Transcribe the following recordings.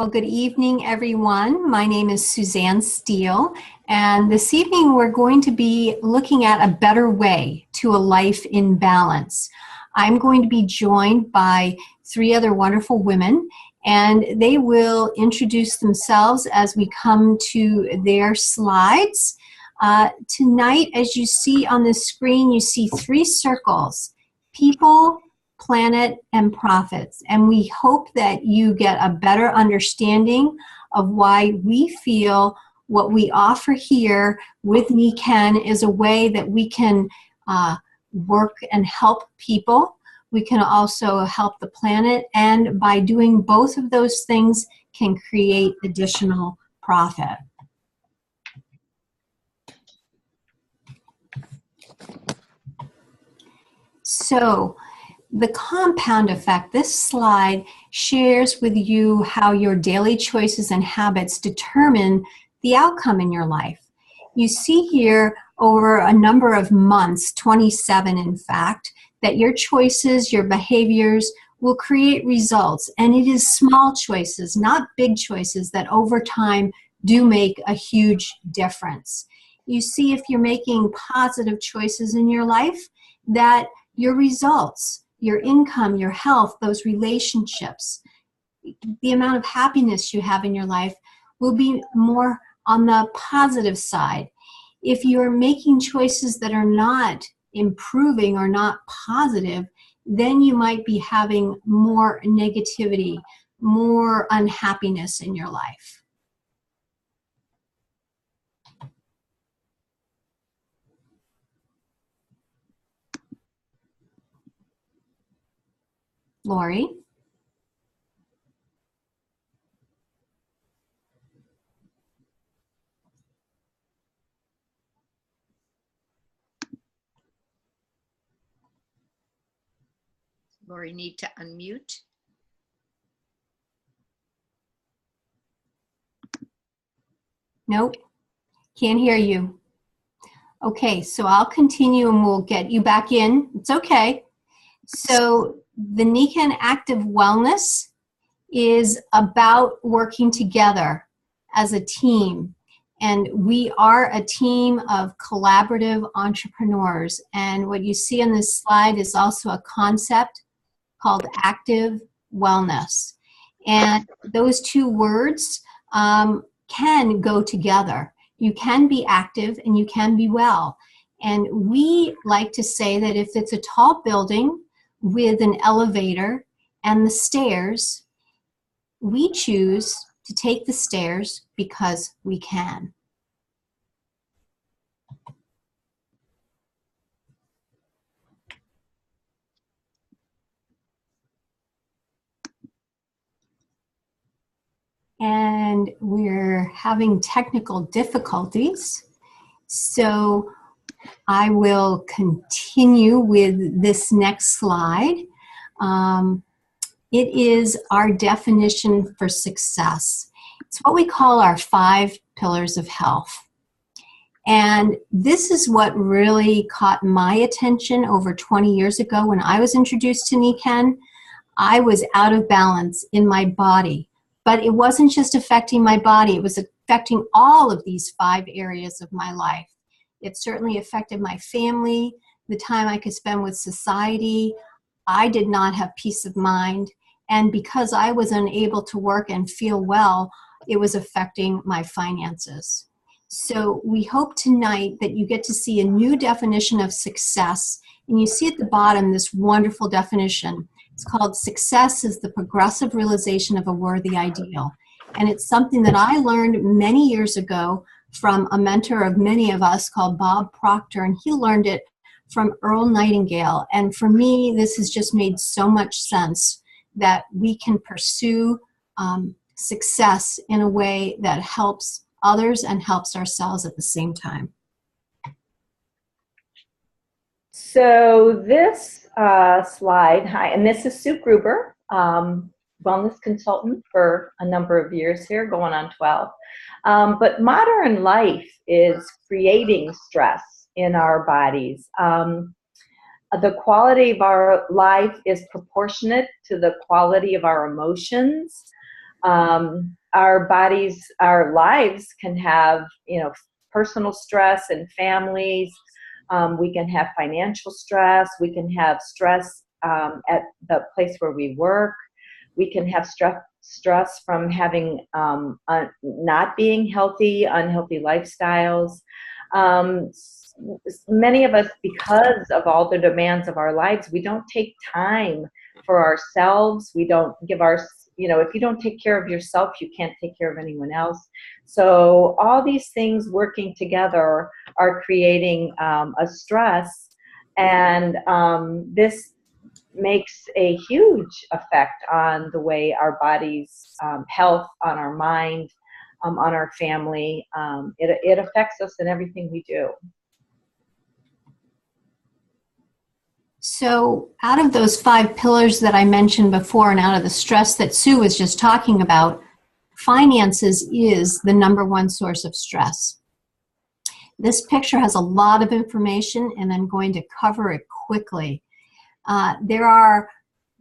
Well, good evening, everyone. My name is Suzanne Steele, and this evening we're going to be looking at a better way to a life in balance. I'm going to be joined by three other wonderful women, and they will introduce themselves as we come to their slides. Tonight, as you see on the screen, you see three circles: people, planet, and profits. And we hope that you get a better understanding of why we feel what we offer here with Nikken is a way that we can work and help people. We can also help the planet, and by doing both of those things can create additional profit. So, the compound effect, this slide shares with you how your daily choices and habits determine the outcome in your life. You see here over a number of months, 27 in fact, that your choices, your behaviors will create results. And it is small choices, not big choices, that over time do make a huge difference. You see, if you're making positive choices in your life, that your results, your income, your health, those relationships, the amount of happiness you have in your life will be more on the positive side. If you're making choices that are not improving or not positive, then you might be having more negativity, more unhappiness in your life. Laurie? Laurie, need to unmute. Nope, can't hear you. Okay, so I'll continue and we'll get you back in. It's okay. So the Nikken Active Wellness is about working together as a team. And we are a team of collaborative entrepreneurs. And what you see on this slide is also a concept called active wellness. And those two words can go together. You can be active and you can be well. And we like to say that if it's a tall building with an elevator and the stairs, we choose to take the stairs because we can. And we're having technical difficulties, so I will continue with this next slide. It is our definition for success. It's what we call our 5 pillars of health. And this is what really caught my attention over 20 years ago when I was introduced to Nikken. I was out of balance in my body. But it wasn't just affecting my body, it was affecting all of these 5 areas of my life. It certainly affected my family, the time I could spend with society. I did not have peace of mind. And because I was unable to work and feel well, it was affecting my finances. So we hope tonight that you get to see a new definition of success. And you see at the bottom this wonderful definition. It's called Success is the Progressive Realization of a Worthy Ideal. And it's something that I learned many years ago from a mentor of many of us called Bob Proctor, and he learned it from Earl Nightingale. And for me, this has just made so much sense that we can pursue success in a way that helps others and helps ourselves at the same time. So this slide, hi, and this is Sue Grueber, wellness consultant for a number of years here, going on 12. But modern life is creating stress in our bodies. The quality of our life is proportionate to the quality of our emotions. Our bodies, our lives can have, personal stress and families. We can have financial stress. We can have stress at the place where we work. We can have stress from having not being healthy, unhealthy lifestyles. Many of us, because of all the demands of our lives, we don't take time for ourselves. We don't give if you don't take care of yourself, you can't take care of anyone else. So all these things working together are creating a stress, and this makes a huge effect on the way our body's health, on our mind, on our family. It affects us in everything we do. So out of those 5 pillars that I mentioned before, and out of the stress that Sue was just talking about, finances is the #1 source of stress. This picture has a lot of information, and I'm going to cover it quickly.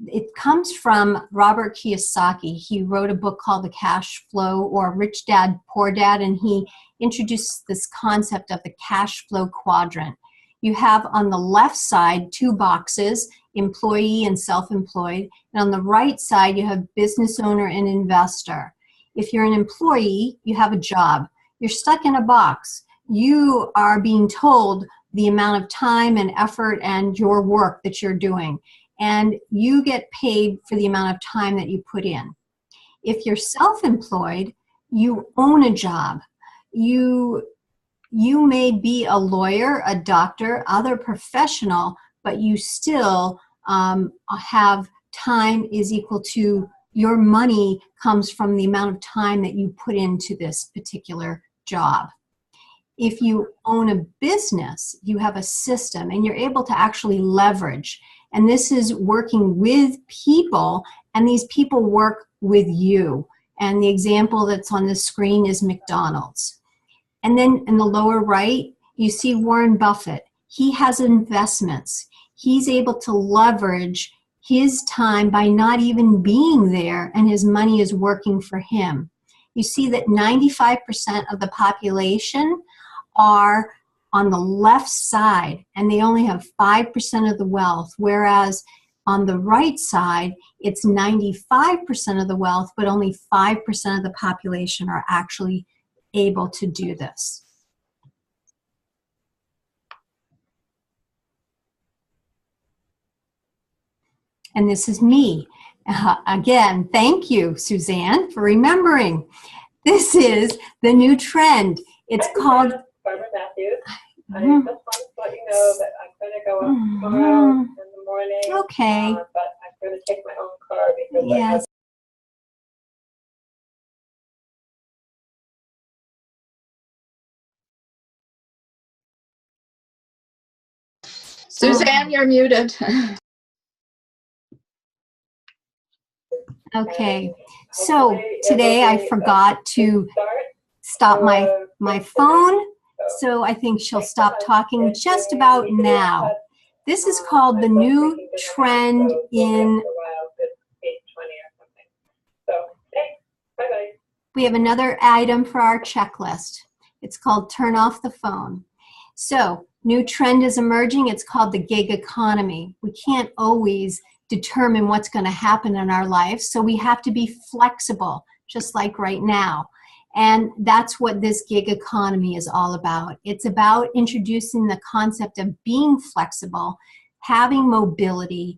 It comes from Robert Kiyosaki. He wrote a book called The Cashflow, or Rich Dad, Poor Dad, and he introduced this concept of the cash flow quadrant. You have on the left side 2 boxes, employee and self-employed, and on the right side you have business owner and investor. If you're an employee, you have a job. You're stuck in a box. You are being told the amount of time and effort and your work that you're doing, and you get paid for the amount of time that you put in. If you're self-employed, you own a job. You may be a lawyer, a doctor, other professional, but you still have time is equal to your money comes from the amount of time that you put into this particular job. If you own a business, you have a system and you're able to actually leverage. And this is working with people, and these people work with you. And the example that's on the screen is McDonald's. And then in the lower right, you see Warren Buffett. He has investments. He's able to leverage his time by not even being there, and his money is working for him. You see that 95% of the population are on the left side, and they only have 5% of the wealth, whereas on the right side, it's 95% of the wealth, but only 5% of the population are actually able to do this. And this is me. Again, thank you, Suzanne, for remembering. This is the new trend. It's called... Barbara Matthews. I just wanted to let you know that I'm going to go up tomorrow in the morning. Okay. But I'm going to take my own car because Yes. Suzanne, you're muted. Okay, so today I forgot to stop my phone, so I think she'll stop talking just about now. This is called the new trend in... We have another item for our checklist. It's called turn off the phone. So, new trend is emerging. It's called the gig economy. We can't always determine what's going to happen in our lives, so we have to be flexible, just like right now. And that's what this gig economy is all about. It's about introducing the concept of being flexible, having mobility.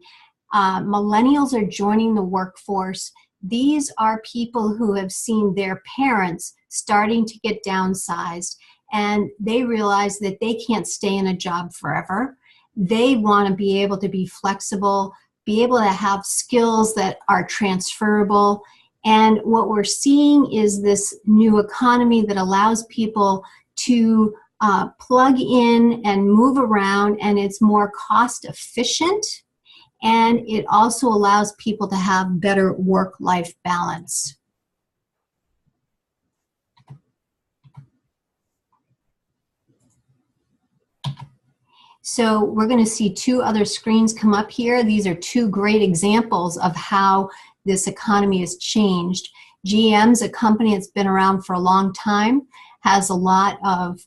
Millennials are joining the workforce. These are people who have seen their parents starting to get downsized, and they realize that they can't stay in a job forever. They want to be able to be flexible, be able to have skills that are transferable. And what we're seeing is this new economy that allows people to plug in and move around, and it's more cost efficient, and it also allows people to have better work-life balance. So we're going to see 2 other screens come up here. These are 2 great examples of how this economy has changed. GM's a company that's been around for a long time, has a lot of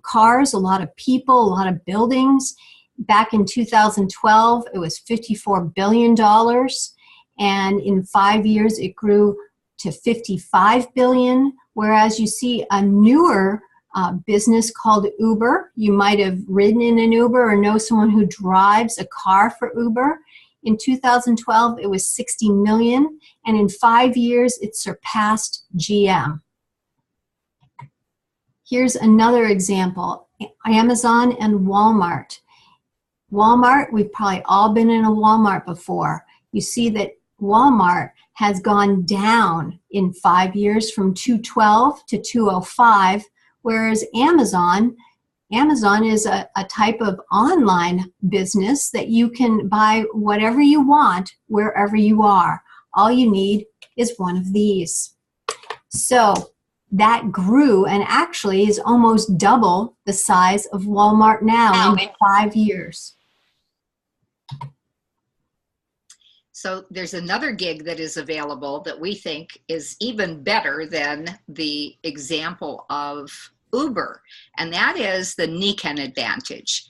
cars, a lot of people, a lot of buildings. Back in 2012, it was $54 billion. And in 5 years, it grew to $55 billion. Whereas you see a newer business called Uber. You might have ridden in an Uber or know someone who drives a car for Uber. In 2012, it was 60 million. And in 5 years, it surpassed GM. Here's another example, Amazon and Walmart. Walmart, we've probably all been in a Walmart before. You see that Walmart has gone down in 5 years from 212 to 205, whereas Amazon is a type of online business that you can buy whatever you want wherever you are. All you need is one of these. So that grew and actually is almost double the size of Walmart now in 5 years. So there's another gig that is available that we think is even better than the example of Uber, and that is the Nikken advantage.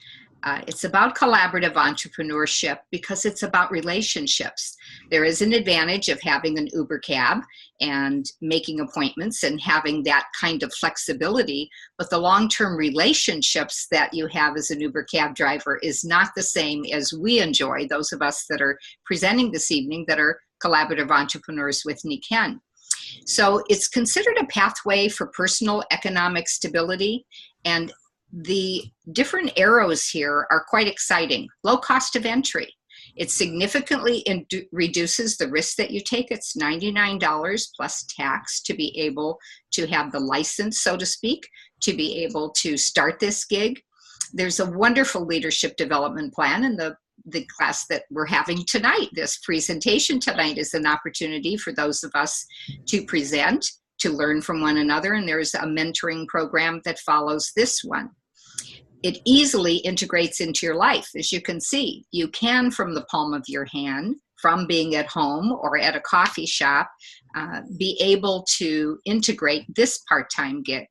It's about collaborative entrepreneurship because it's about relationships. There is an advantage of having an Uber cab and making appointments and having that kind of flexibility, but the long-term relationships that you have as an Uber cab driver is not the same as we enjoy, those of us that are presenting this evening that are collaborative entrepreneurs with Nikken. So it's considered a pathway for personal economic stability, and the different arrows here are quite exciting. Low cost of entry. It significantly reduces the risk that you take. It's $99 plus tax to be able to have the license, so to speak, to be able to start this gig. There's a wonderful leadership development plan, and the class that we're having tonight, this presentation tonight, is an opportunity for those of us to present, to learn from one another, and there's a mentoring program that follows this one. It easily integrates into your life. As you can see, you can, from the palm of your hand, from being at home or at a coffee shop, be able to integrate this part-time gig.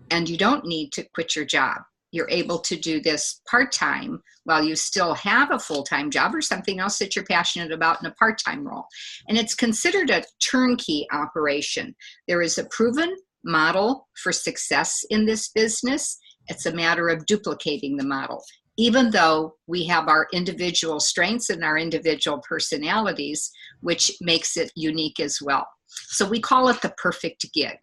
And you don't need to quit your job. You're able to do this part-time while you still have a full-time job or something else that you're passionate about in a part-time role. And it's considered a turnkey operation. There is a proven model for success in this business. It's a matter of duplicating the model. Even though we have our individual strengths and our individual personalities, which makes it unique as well. So we call it the perfect gig.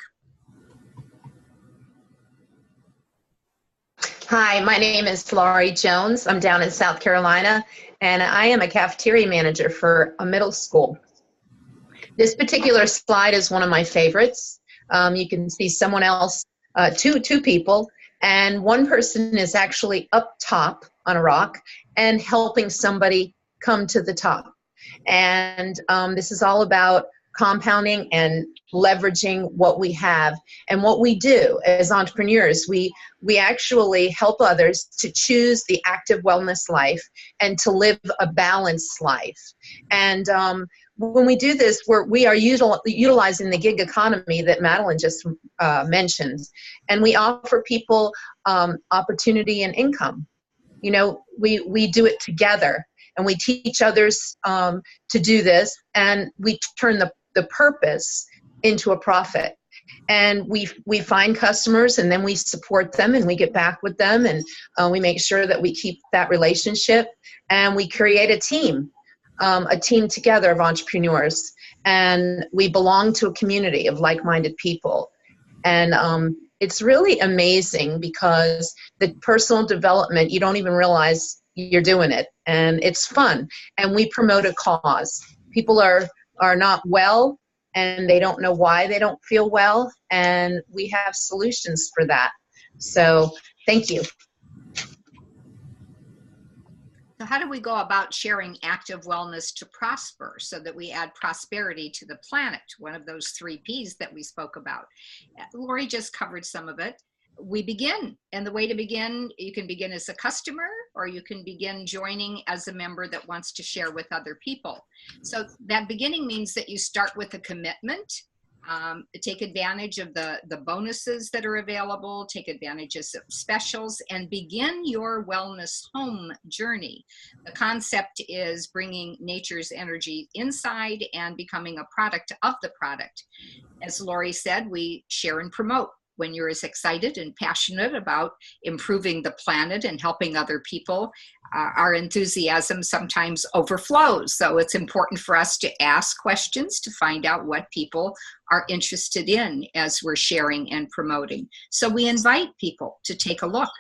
Hi, my name is Laurie Jones. I'm down in South Carolina, and I am a cafeteria manager for a middle school. This particular slide is one of my favorites. You can see someone else, two people, and one person is actually up top on a rock and helping somebody come to the top. And this is all about compounding and leveraging what we have. And what we do as entrepreneurs, we actually help others to choose the active wellness life and to live a balanced life. And when we do this, we are utilizing the gig economy that Madeline just mentioned. And we offer people opportunity and income. You know, we do it together. And we teach others to do this, and we turn the purpose into a profit. And we find customers, and then we support them, and we get back with them, and we make sure that we keep that relationship, and we create a team together of entrepreneurs, and we belong to a community of like-minded people. And it's really amazing because the personal development, you don't even realize you're doing it, and it's fun. And we promote a cause. People are not well, and they don't know why they don't feel well, and we have solutions for that. So thank you. So how do we go about sharing active wellness to prosper so that we add prosperity to the planet? One of those 3 Ps that we spoke about. Laurie just covered some of it. We begin, and the way to begin, you can begin as a customer, or you can begin joining as a member that wants to share with other people. So that beginning means that you start with a commitment Take advantage of the bonuses that are available, take advantage of specials, and begin your wellness home journey. The concept is bringing nature's energy inside and becoming a product of the product. As Laurie said, we share and promote. When you're as excited and passionate about improving the planet and helping other people, our enthusiasm sometimes overflows. So it's important for us to ask questions to find out what people are interested in as we're sharing and promoting. So we invite people to take a look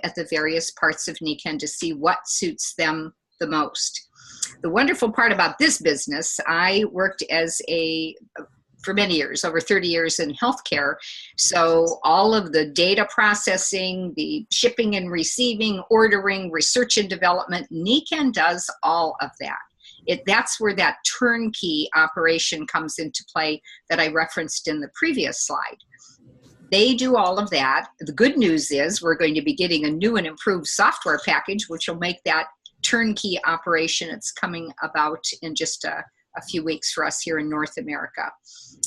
at the various parts of Nikken to see what suits them the most. The wonderful part about this business, I worked for many years, over 30 years in healthcare. So all of the data processing, the shipping and receiving, ordering, research and development, Nikken does all of that. That's where that turnkey operation comes into play that I referenced in the previous slide. They do all of that. The good news is we're going to be getting a new and improved software package, which will make that turnkey operation. It's coming about in just a few weeks for us here in North America,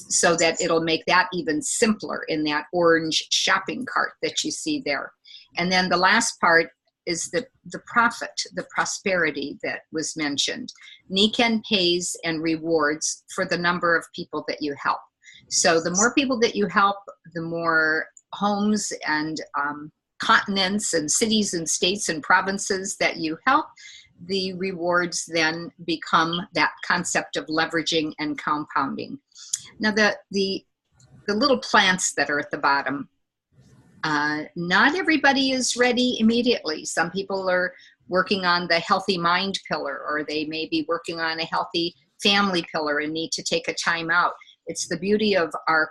so that it'll make that even simpler in that orange shopping cart that you see there. And then the last part is the profit, the prosperity that was mentioned. Nikken pays and rewards for the number of people that you help. So the more people that you help, the more homes and continents and cities and states and provinces that you help, the rewards then become that concept of leveraging and compounding. Now the little plants that are at the bottom, not everybody is ready immediately. Some people are working on the healthy mind pillar, or they may be working on a healthy family pillar and need to take a time out. It's the beauty of our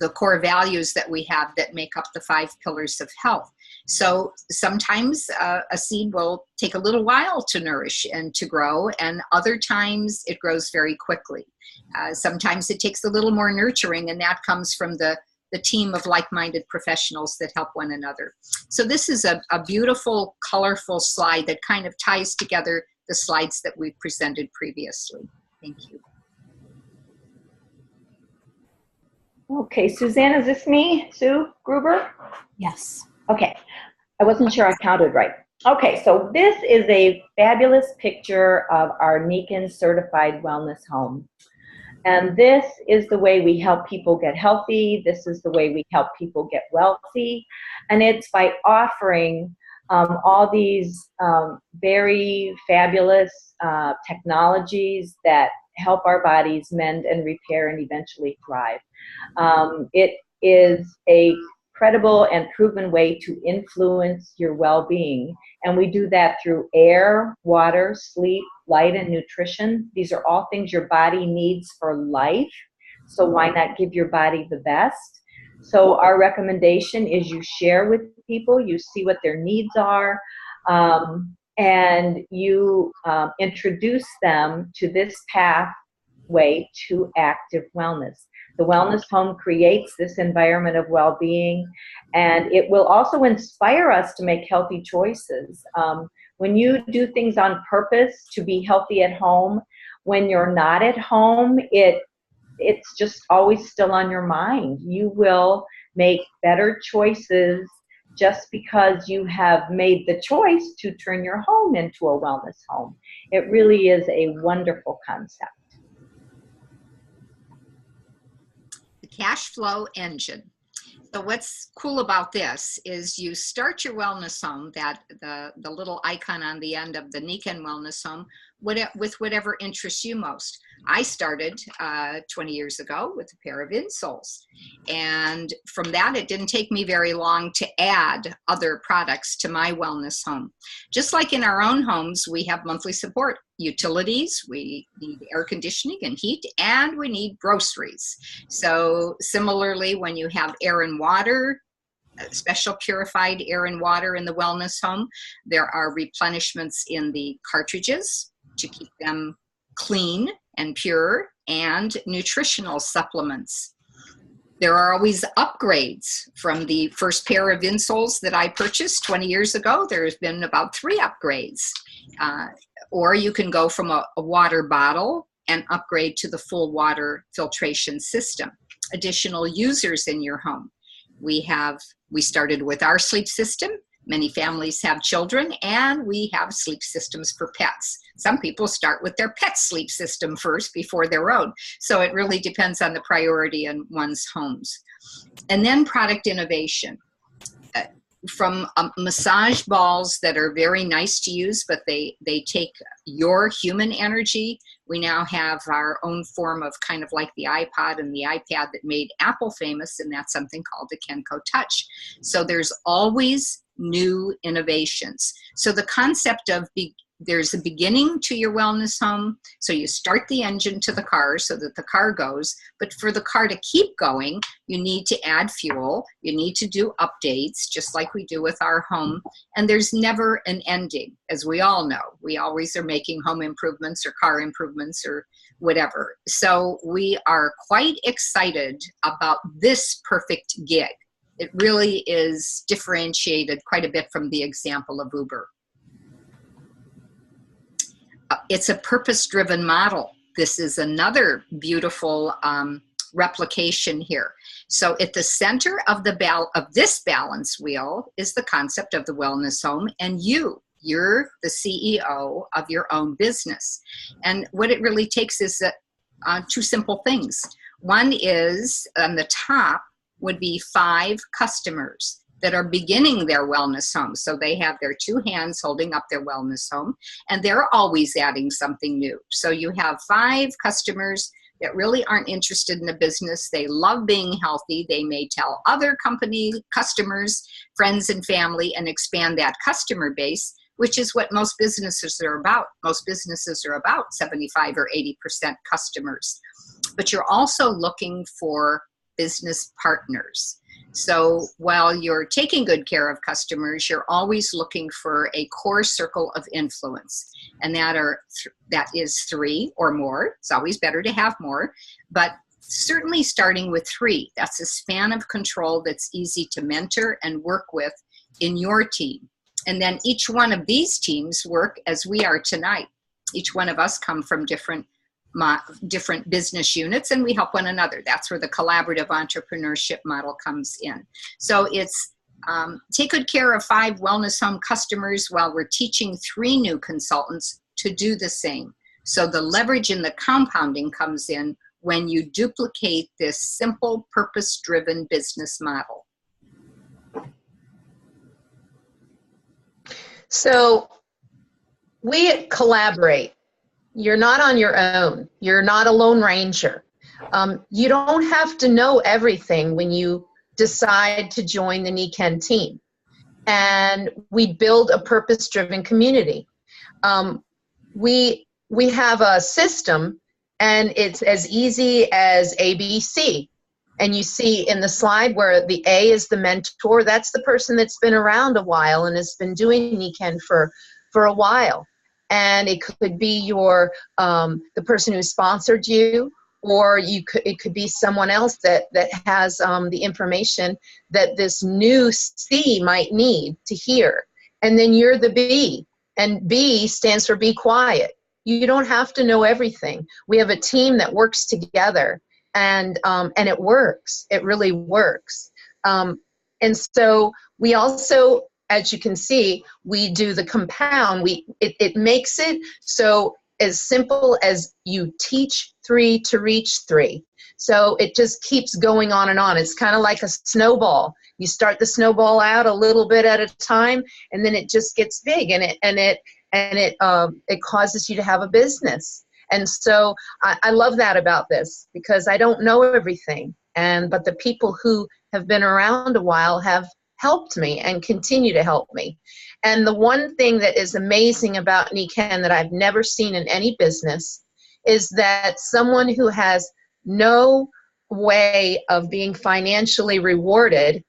the core values that we have that make up the 5 pillars of health. So sometimes a seed will take a little while to nourish and to grow, and other times it grows very quickly. Sometimes it takes a little more nurturing, and that comes from the team of like-minded professionals that help one another. So this is a beautiful, colorful slide that kind of ties together the slides that we've presented previously. Thank you. Okay, Suzanne, is this me, Sue Gruber? Yes. Okay, I wasn't sure I counted right. Okay, so this is a fabulous picture of our Nikken certified wellness home. And this is the way we help people get healthy. This is the way we help people get wealthy. And it's by offering all these very fabulous technologies that help our bodies mend and repair and eventually thrive. It is a credible and proven way to influence your well-being. And we do that through air, water, sleep, light, and nutrition. These are all things your body needs for life. So why not give your body the best? So our recommendation is you share with people, you see what their needs are, and you introduce them to this pathway to active wellness. The wellness home creates this environment of well-being, and it will also inspire us to make healthy choices. When you do things on purpose to be healthy at home, when you're not at home, it's just always still on your mind. You will make better choices just because you have made the choice to turn your home into a wellness home. It really is a wonderful concept. The Cashflow Engine. So what's cool about this is you start your wellness home, that the little icon on the end of the Nikken wellness home, with whatever interests you most. I started 20 years ago with a pair of insoles. And from that, it didn't take me very long to add other products to my wellness home. Just like in our own homes, we have monthly support, utilities, we need air conditioning and heat, and we need groceries. So similarly, when you have air and water, special purified air and water in the wellness home, there are replenishments in the cartridges to keep them clean and pure, and nutritional supplements. There are always upgrades. From the first pair of insoles that I purchased 20 years ago, there's been about 3 upgrades. Or you can go from a water bottle and upgrade to the full water filtration system. Additional users in your home. We started with our sleep system. Many families have children, and we have sleep systems for pets. Some people start with their pet sleep system first before their own. So it really depends on the priority in one's homes. And then product innovation. From massage balls that are very nice to use, but they take your human energy. We now have our own form of kind of like the iPod and the iPad that made Apple famous, and that's something called the Kenko Touch. So there's always new innovations. So the concept of there's a beginning to your wellness home. So you start the engine to the car so that the car goes, but for the car to keep going, you need to add fuel. You need to do updates, just like we do with our home. And there's never an ending, as we all know. We always are making home improvements or car improvements or whatever. So we are quite excited about this perfect gig. It really is differentiated quite a bit from the example of Uber. It's a purpose-driven model. This is another beautiful replication here. So at the center of this balance wheel is the concept of the wellness home, and you're the CEO of your own business. And what it really takes is two simple things. One is on the top would be 5 customers that are beginning their wellness home. So they have their 2 hands holding up their wellness home, and they're always adding something new. So you have 5 customers that really aren't interested in the business. They love being healthy. They may tell other customers, friends and family, and expand that customer base, which is what most businesses are about. Most businesses are about 75 or 80% customers. But you're also looking for business partners. So while you're taking good care of customers, you're always looking for a core circle of influence. And that is 3 or more. It's always better to have more, but certainly starting with 3. That's a span of control that's easy to mentor and work with in your team. And then each one of these teams work as we are tonight. Each one of us come from different business units, and we help one another. That's where the collaborative entrepreneurship model comes in. So it's take good care of 5 wellness home customers while we're teaching 3 new consultants to do the same. So the leverage and the compounding comes in when you duplicate this simple purpose-driven business model. So we collaborate. You're not on your own. You're not a lone ranger. You don't have to know everything when you decide to join the Nikken team. And we build a purpose-driven community. We have a system, and it's as easy as ABC. And you see in the slide where the A is the mentor. That's the person that's been around a while and has been doing Nikken for a while. And it could be your the person who sponsored you, or it could be someone else that has the information that this new C might need to hear. And then you're the B, and B stands for be quiet. You don't have to know everything. We have a team that works together, and it works. It really works. And so we also, as you can see, we do the compound. It makes it so as simple as you teach 3 to reach 3. So it just keeps going on and on. It's kind of like a snowball. You start the snowball out a little bit at a time, and then it just gets big, and it causes you to have a business. And so I love that about this, because I don't know everything, but the people who have been around a while have helped me and continue to help me. And the one thing that is amazing about Nikken that I've never seen in any business is that someone who has no way of being financially rewarded,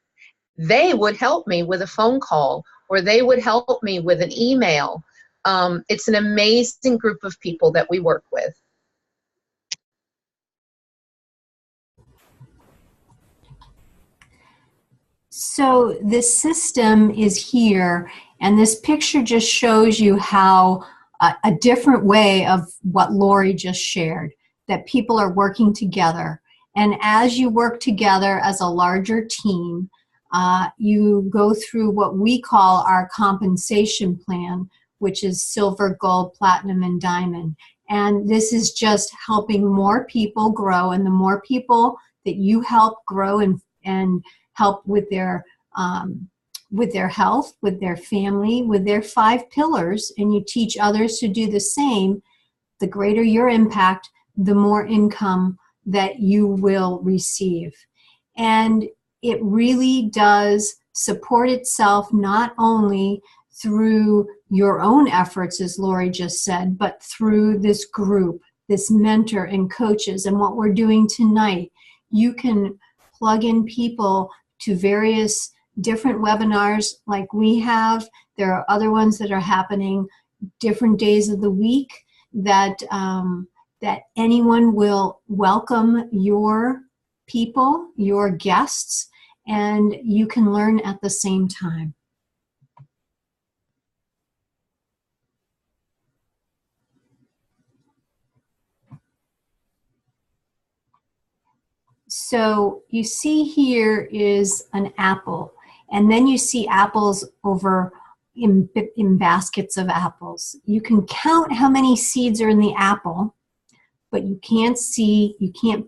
they would help me with a phone call, or they would help me with an email. It's an amazing group of people that we work with. So this system is here, and this picture just shows you how a different way of what Laurie just shared, that people are working together. And as you work together as a larger team, you go through what we call our compensation plan, which is silver, gold, platinum, and diamond. And this is just helping more people grow. And the more people that you help grow and help with their health, with their family, with their 5 pillars, and you teach others to do the same, the greater your impact, the more income that you will receive. And it really does support itself not only through your own efforts, as Laurie just said, but through this group, this mentor and coaches. And what we're doing tonight, you can plug in people to various different webinars like we have. There are other ones that are happening different days of the week that that anyone will welcome your people, your guests, and you can learn at the same time. So you see here is an apple, and then you see apples over in baskets of apples. You can count how many seeds are in the apple, but you can't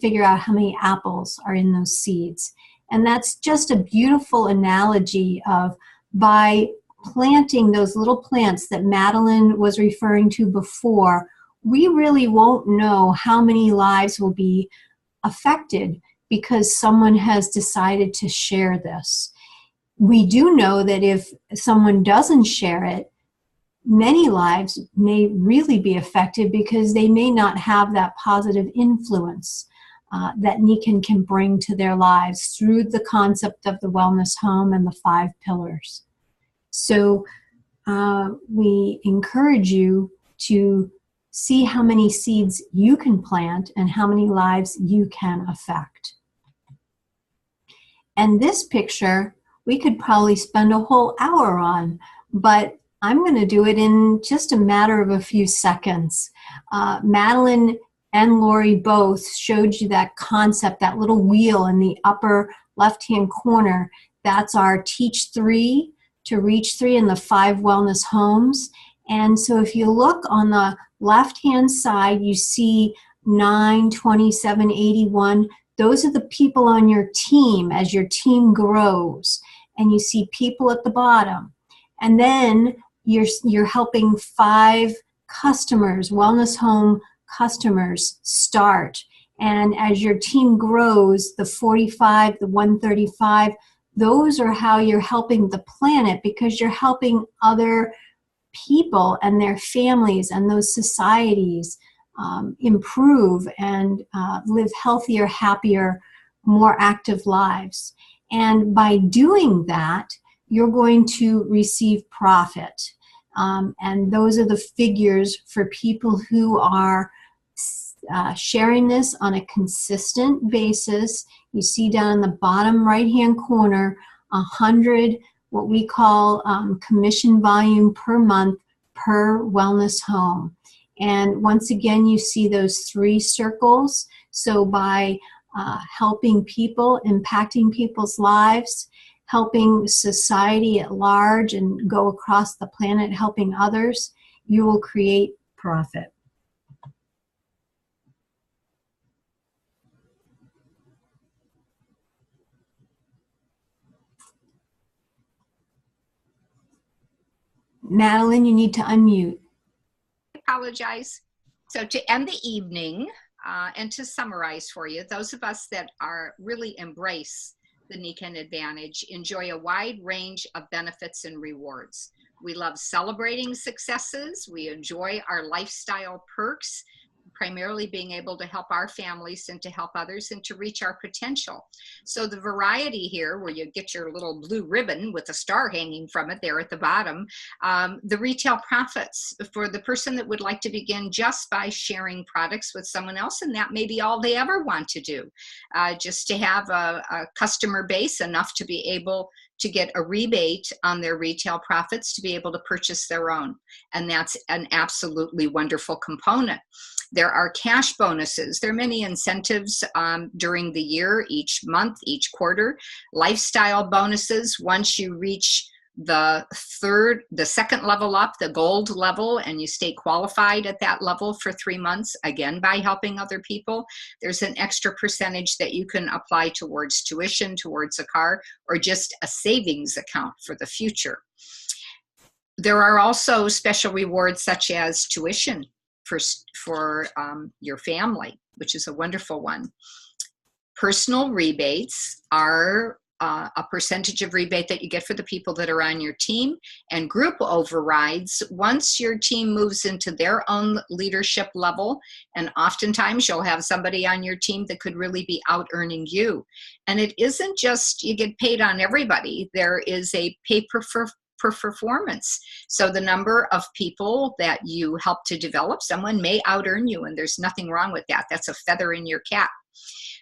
figure out how many apples are in those seeds. And that's just a beautiful analogy of, by planting those little plants that Madeline was referring to before, we really won't know how many lives will be affected because someone has decided to share this. We do know that if someone doesn't share it, many lives may really be affected because they may not have that positive influence that Nikken can bring to their lives through the concept of the wellness home and the 5 pillars. So we encourage you to see how many seeds you can plant and how many lives you can affect. And this picture, we could probably spend a whole hour on, but I'm going to do it in just a matter of a few seconds. Madeline and Laurie both showed you that concept, that little wheel in the upper left-hand corner. That's our Teach 3 to Reach 3 in the 5 wellness homes. And so if you look on the left-hand side, you see 9, 27, 81. Those are the people on your team as your team grows. And you see people at the bottom. And then you're helping 5 customers, wellness home customers, start. And as your team grows, the 45, the 135, those are how you're helping the planet, because you're helping other people and their families and those societies improve and live healthier, happier, more active lives. And by doing that, you're going to receive profit. And those are the figures for people who are sharing this on a consistent basis. You see down in the bottom right-hand corner, 100, what we call commission volume per month per wellness home. And once again, you see those 3 circles. So by helping people, impacting people's lives, helping society at large and go across the planet, helping others, you will create profit. Madeline, you need to unmute. I apologize. So to end the evening and to summarize for you, those of us that are really embrace the Nikken advantage enjoy a wide range of benefits and rewards. We love celebrating successes. We enjoy our lifestyle perks, primarily being able to help our families and to help others and to reach our potential. So the variety here, where you get your little blue ribbon with a star hanging from it there at the bottom, the retail profits for the person that would like to begin just by sharing products with someone else, and that may be all they ever want to do, just to have a customer base enough to be able to get a rebate on their retail profits to be able to purchase their own. And that's an absolutely wonderful component. There are cash bonuses. There are many incentives during the year, each month, each quarter. Lifestyle bonuses, once you reach the second level up, the gold level, and you stay qualified at that level for 3 months, again, by helping other people, there's an extra percentage that you can apply towards tuition, towards a car, or just a savings account for the future. There are also special rewards such as tuition for your family, which is a wonderful one. Personal rebates are a percentage of rebate that you get for the people that are on your team, and group overrides once your team moves into their own leadership level, and oftentimes you'll have somebody on your team that could really be out earning you. And it isn't just you get paid on everybody, there is a pay per performance. So the number of people that you help to develop, someone may out earn you, and there's nothing wrong with that. That's a feather in your cap.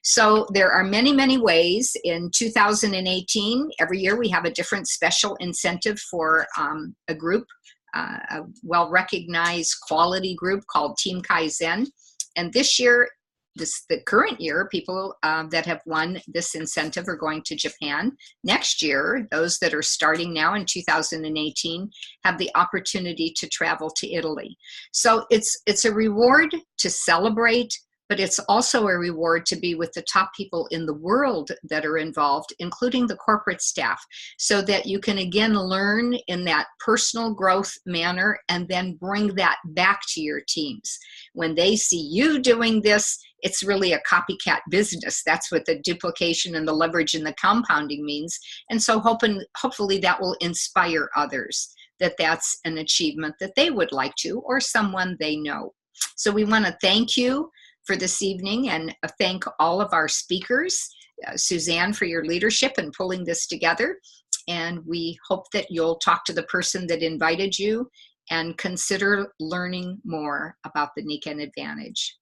So there are many, many ways. In 2018, every year we have a different special incentive for a group, a well-recognized quality group called Team Kaizen. And this year, the current year, people that have won this incentive are going to Japan. Next year, those that are starting now in 2018 have the opportunity to travel to Italy. So it's a reward to celebrate, but it's also a reward to be with the top people in the world that are involved, including the corporate staff, so that you can again learn in that personal growth manner and then bring that back to your teams. When they see you doing this, it's really a copycat business. That's what the duplication and the leverage and the compounding means. And so hopefully that will inspire others that that's an achievement that they would like to, or someone they know. So we want to thank you for this evening and thank all of our speakers, Suzanne, for your leadership in pulling this together. And we hope that you'll talk to the person that invited you and consider learning more about the Nikken Advantage.